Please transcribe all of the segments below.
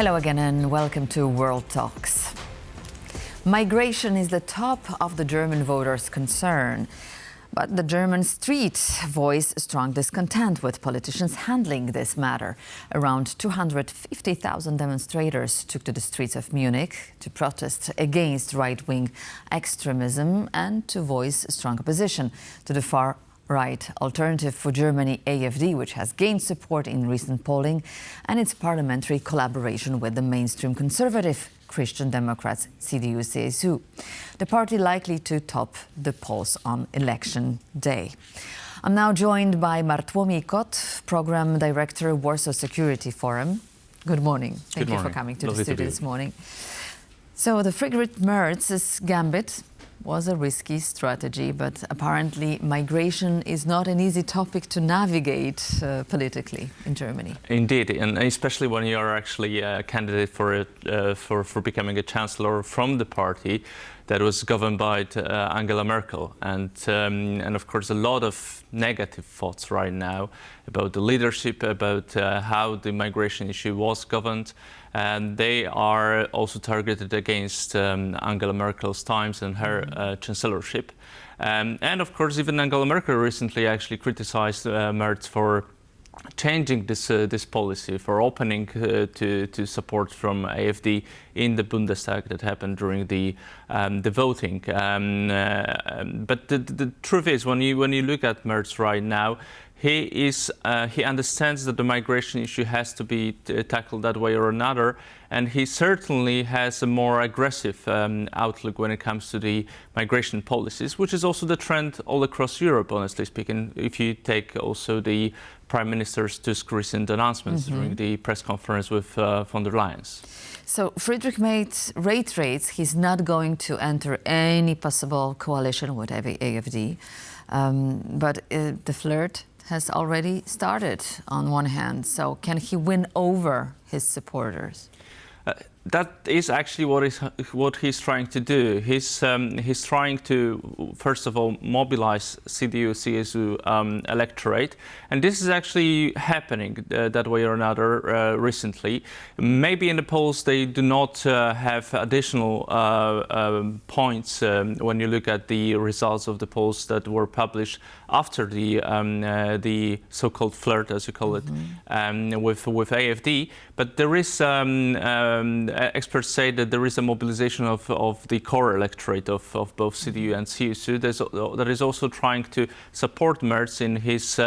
Hello again and welcome to World Talks. Migration is the top of the German voters' concern. But the German streets voice strong discontent with politicians handling this matter. Around 250,000 demonstrators took to the streets of Munich to protest against right-wing extremism and to voice strong opposition to the far-right Alternative for Germany AfD, which has gained support in recent polling, and its parliamentary collaboration with the mainstream conservative Christian Democrats, CDU-CSU, the party likely to top the polls on election day. I'm now joined by Bartłomiej Kot, Program Director, Warsaw Security Forum. Good morning. Thank you for coming to the studio this morning. So the Friedrich Merz's gambit was a risky strategy, but apparently migration is not an easy topic to navigate politically in Germany. Indeed, and especially when you are actually a candidate for becoming a chancellor from the party that was governed by Angela Merkel, and of course a lot of negative thoughts right now about the leadership, about how the migration issue was governed, and they are also targeted against Angela Merkel's times and her chancellorship, and of course even Angela Merkel recently actually criticized Merz for changing this policy, for opening to support from AfD in the Bundestag that happened during the voting. But the truth is, when you look at Merz right now, he understands that the migration issue has to be tackled that way or another, and he certainly has a more aggressive outlook when it comes to the migration policies, which is also the trend all across Europe, honestly speaking, if you take also the Prime Minister's Tusk recent announcements during the press conference with von der Leyen. So Friedrich reiterates he's not going to enter any possible coalition with AfD, but the flirt has already started on one hand. So can he win over his supporters? That is actually what he's trying to do. He's trying to, first of all, mobilize CDU-CSU electorate, and this is actually happening that way or another recently. Maybe in the polls they do not have additional points when you look at the results of the polls that were published after the so-called flirt, as you call it, with AfD. But there is experts say that there is a mobilization of the core electorate of both CDU and CSU that is also trying to support Merz in his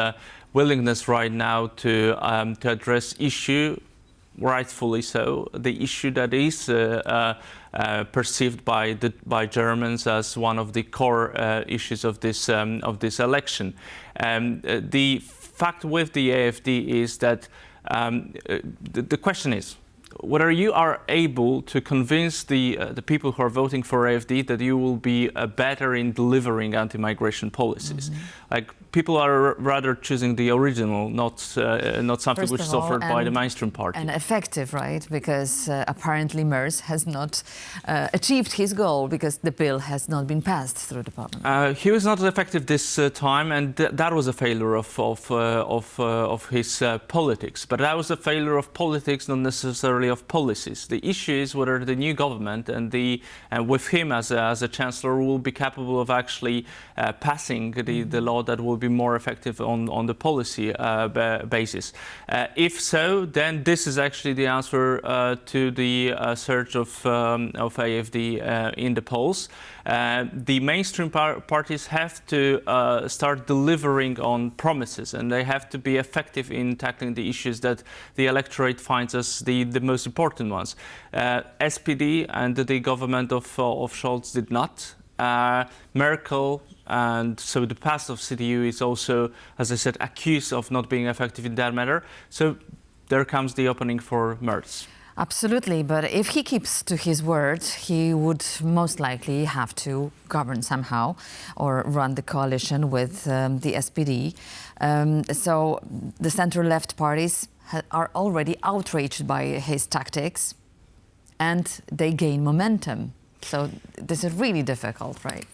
willingness right now to address issue, rightfully so, the issue that is perceived by Germans as one of the core issues of this election. The fact with the AfD is that the question is whether you are able to convince the people who are voting for AfD that you will be better in delivering anti-migration policies. Like, people are rather choosing the original, not something which is offered by the mainstream party. And effective, right? Because apparently Merz has not achieved his goal because the bill has not been passed through the parliament. He was not effective this time, and that was a failure of his politics. But that was a failure of politics, not necessarily of policies. The issue is whether the new government and with him as a chancellor will be capable of actually passing the law that will be more effective on the policy basis. If so, then this is actually the answer to the surge of AfD in the polls. The mainstream parties have to start delivering on promises, and they have to be effective in tackling the issues that the electorate finds as the most important ones. SPD and the government of Scholz did not. Merkel and so the past of CDU is also, as I said, accused of not being effective in that matter. So there comes the opening for Merz. Absolutely, but if he keeps to his word, he would most likely have to govern somehow or run the coalition with the SPD. So the center-left parties are already outraged by his tactics, and they gain momentum. So this is really difficult, right?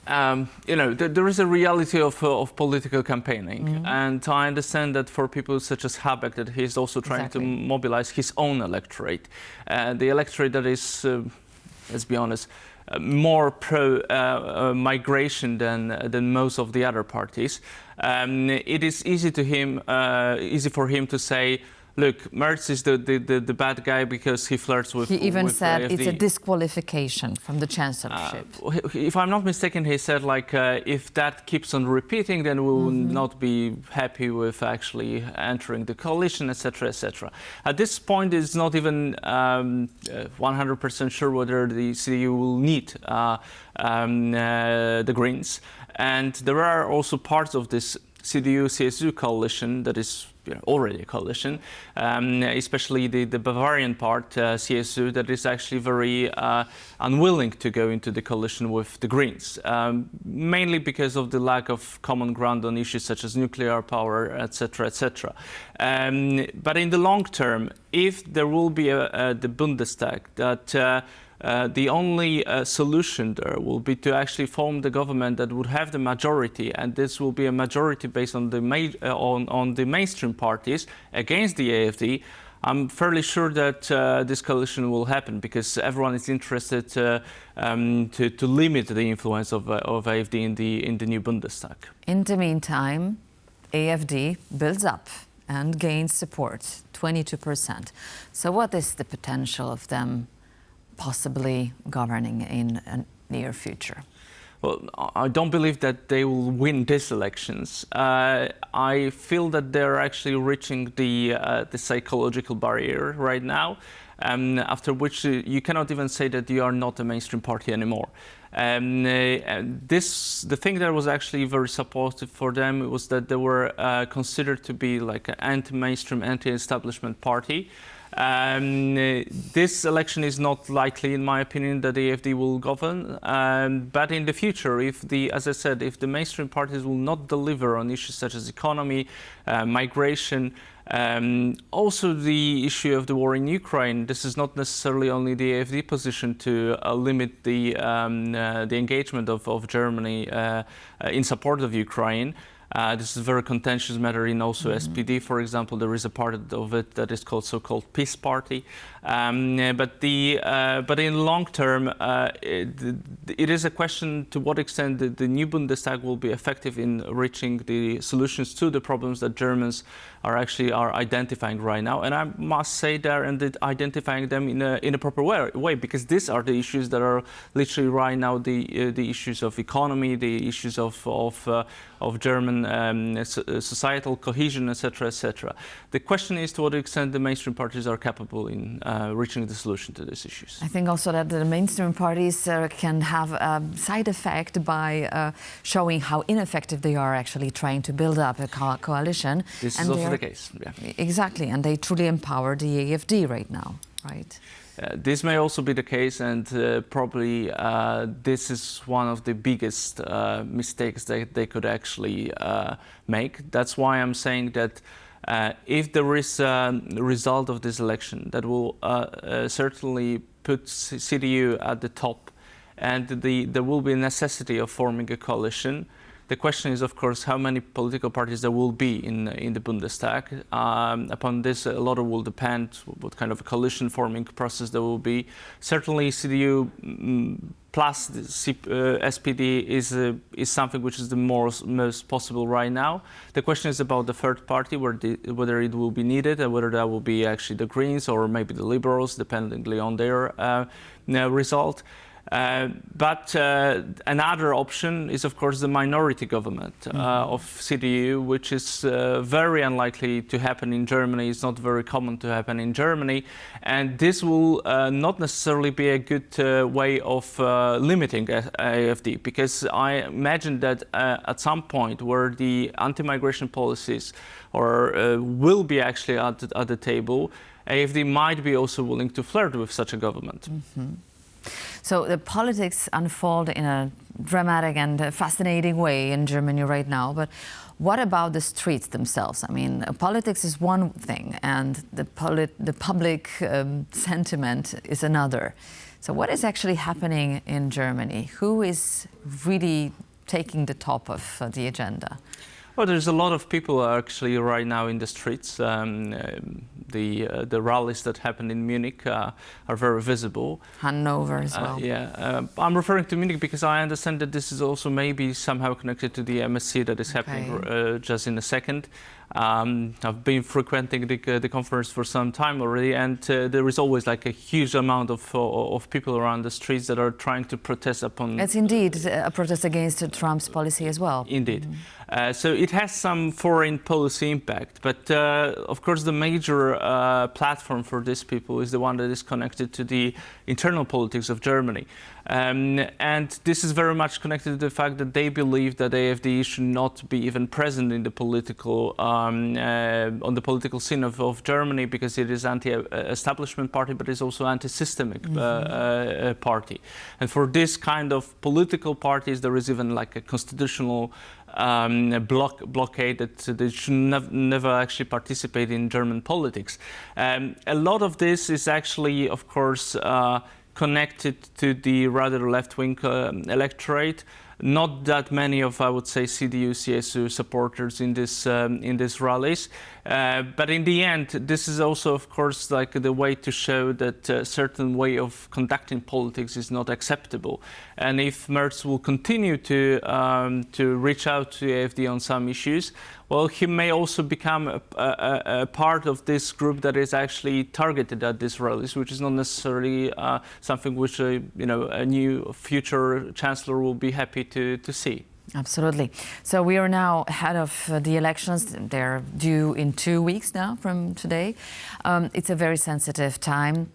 You know, there is a reality of political campaigning, and I understand that for people such as Habeck, that he's also trying to mobilize his own electorate, the electorate that is, let's be honest, more pro migration than most of the other parties. It is easy for him to say, look, Merz is the bad guy because he flirts with. He even said AfD. It's a disqualification from the chancellorship. If I'm not mistaken, he said like, if that keeps on repeating, then we will not be happy with actually entering the coalition, etc., etc. At this point, it's not even 100% sure whether the CDU will need the Greens, and there are also parts of this CDU-CSU coalition that is already a coalition, especially the Bavarian part, CSU, that is actually very unwilling to go into the coalition with the Greens, mainly because of the lack of common ground on issues such as nuclear power, etc., etc. But in the long term, if there will be the Bundestag, that the only solution there will be to actually form the government that would have the majority, and this will be a majority based on the on the mainstream parties against the AfD. I'm fairly sure that this coalition will happen because everyone is interested to limit the influence of AfD in the new Bundestag. In the meantime, AfD builds up and gains support, 22%. So what is the potential of them possibly governing in a near future? Well, I don't believe that they will win these elections. I feel that they're actually reaching the psychological barrier right now, after which you cannot even say that you are not a mainstream party anymore. The thing that was actually very supportive for them was that they were considered to be like an anti-mainstream, anti-establishment party. This election is not likely, in my opinion, that the AfD will govern. But in the future, as I said, if the mainstream parties will not deliver on issues such as economy, migration, also the issue of the war in Ukraine, this is not necessarily only the AfD position to limit the engagement of Germany in support of Ukraine. This is a very contentious matter in also SPD, for example. There is a part of it that is called so-called Peace Party. But in long term, it is a question to what extent the new Bundestag will be effective in reaching the solutions to the problems that Germans are identifying right now. And I must say there, and identifying them in a proper way, because these are the issues that are literally right now the issues of economy, the issues of German societal cohesion, etc., etc. The question is to what extent the mainstream parties are capable in reaching the solution to these issues. I think also that the mainstream parties can have a side effect by showing how ineffective they are actually trying to build up a coalition. This is also the case. Yeah. Exactly, and they truly empower the AfD right now, right? This may also be the case, and probably this is one of the biggest mistakes that they could actually make. That's why I'm saying that if there is a result of this election that will certainly put CDU at the top, and there will be a necessity of forming a coalition. The question is, of course, how many political parties there will be in the Bundestag. Upon this, a lot will depend what kind of a coalition forming process there will be. Certainly, CDU plus the SPD is something which is the most possible right now. The question is about the third party, whether it will be needed, and whether that will be actually the Greens or maybe the Liberals, depending on their result. But another option is, of course, the minority government of CDU, which is very unlikely to happen in Germany. It's not very common to happen in Germany. And this will not necessarily be a good way of limiting AfD, because I imagine that at some point where the anti-migration policies will be actually at the table, AfD might be also willing to flirt with such a government. So the politics unfold in a dramatic and fascinating way in Germany right now. But what about the streets themselves? I mean, politics is one thing, and the public sentiment is another. So what is actually happening in Germany? Who is really taking the top of the agenda? Well, there's a lot of people actually right now in the streets. The rallies that happened in Munich are very visible. Hanover as well. I'm referring to Munich because I understand that this is also maybe somehow connected to the MSC that is happening just in a second. I've been frequenting the conference for some time already, and there is always like a huge amount of people around the streets that are trying to protest upon. It's indeed a protest against Trump's policy as well. Indeed. So it has some foreign policy impact, but of course the major platform for these people is the one that is connected to the internal politics of Germany. And this is very much connected to the fact that they believe that AfD should not be even present in the political on the political scene of Germany, because it is anti-establishment party, but it's also anti-systemic party. And for this kind of political parties, there is even like a constitutional blockade that they should never actually participate in German politics. A lot of this is actually, of course, connected to the rather left-wing electorate. Not that many of, I would say, CDU-CSU supporters in these rallies, but in the end, this is also, of course, like the way to show that a certain way of conducting politics is not acceptable. And if Merz will continue to reach out to AfD on some issues, well, he may also become a part of this group that is actually targeted at these rallies, which is not necessarily something which a new future chancellor will be happy to see. Absolutely. So we are now ahead of the elections. They're due in 2 weeks now from today. It's a very sensitive time.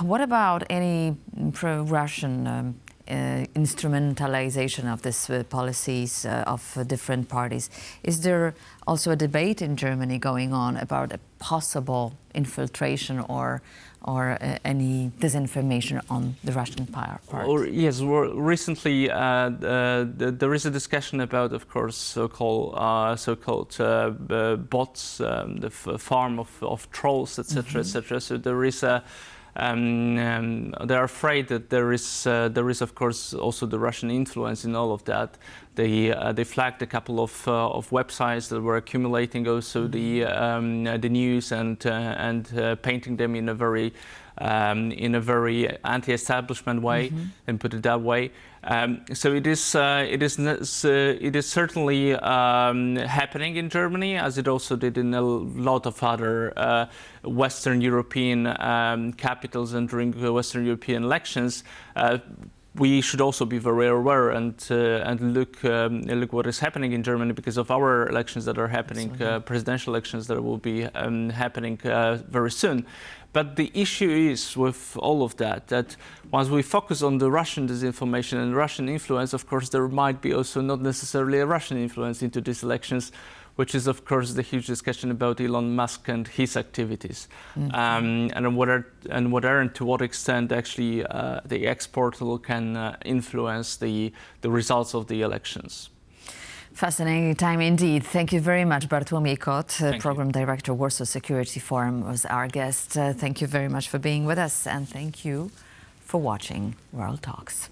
What about any pro-Russian instrumentalization of these policies of different parties? Is there also a debate in Germany going on about a possible infiltration or any disinformation on the Russian part? Yes, recently there is a discussion about, of course, so-called bots, the farm of trolls, etc., etc. So there is a they're afraid that there is, of course, also the Russian influence in all of that. They flagged a couple of websites that were accumulating also the news and painting them in a very anti-establishment way, and put it that way. So it is certainly happening in Germany, as it also did in a lot of other Western European capitals and during the Western European elections. We should also be very aware and look what is happening in Germany because of our elections that are happening, presidential elections that will be happening very soon. But the issue is with all of that once we focus on the Russian disinformation and Russian influence, of course, there might be also not necessarily a Russian influence into these elections, which is, of course, the huge discussion about Elon Musk and his activities, and whether and to what extent actually the ex-portal can influence the results of the elections. Fascinating time indeed. Thank you very much, Bartłomiej Kot, Program Director, Warsaw Security Forum, was our guest. Thank you very much for being with us, and thank you for watching World Talks.